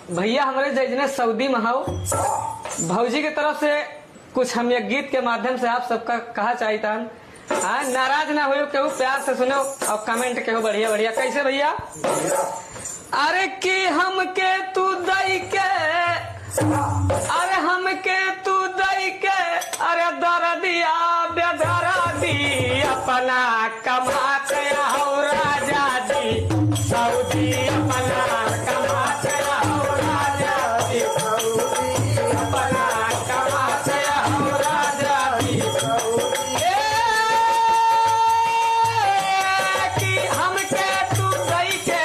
भैया हमारे जजने सऊदी महाव भौजी की तरफ से कुछ हम एक गीत के माध्यम से आप सबका कहा चाहता हूँ। हाँ, नाराज ना हो, केहू प्यार से सुनो और कमेंट केहू बढ़िया बढ़िया। कैसे भैया? अरे कि हमके तू दई के, अरे हमके तू दई के, अरे दर्दिया बेदर्दी अपना कमाते हो राजा जी सऊदी अपना कमाते हो राजा जी सऊदी अपना कमाते हो राजा जी कि हमके तू दई के,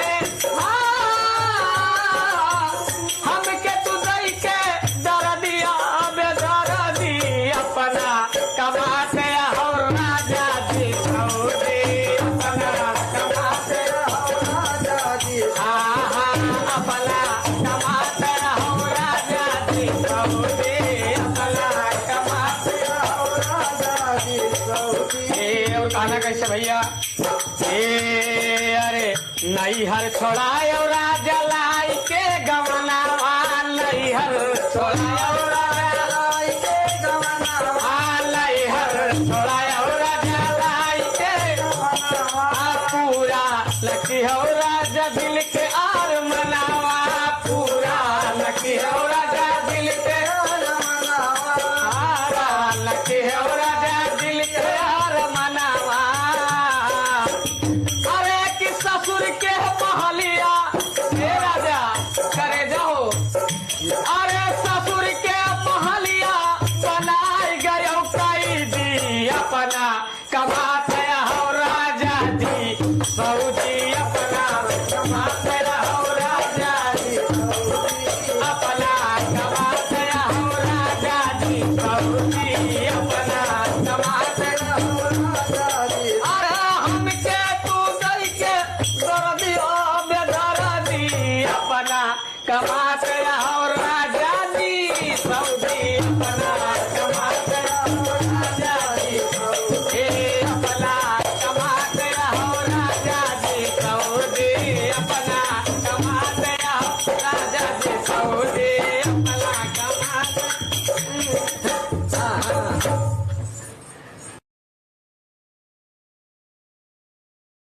हमके तू दई के दर्दिया बेदर्दी अपना कमाते हो राजा जी सऊदी अपना कमाते हो राजा जी। हाँ हाँ अपना कमाते हो राजा जी सऊदी अपना कमाते हो राजा जी सऊदी। गाना कैसे भैया? अरे नैहर छोड़ायो राजा लाई के गवनावा, नैहर छोड़ायो राजा लाई के गवनावा, नैहर छोड़ायो राजा लाई के गवनावा, पूरा लकी हो राजा दिल के आर मनावा, पूरा लकी हो राजा दिल के आर मनावा, लकी हो राजा दिल के आर मनावा। अरे कि ससुर के महलिया हे राजा करे जाओ, अरे ससुर के महलिया बनाई गयो कैदी अपना कमाते हो राजा जी सऊदी अपना कमाते हो राजा जी अपना कमाते हो राजा जी सऊदी अपना कमाते हो राजा जी। अरे हमके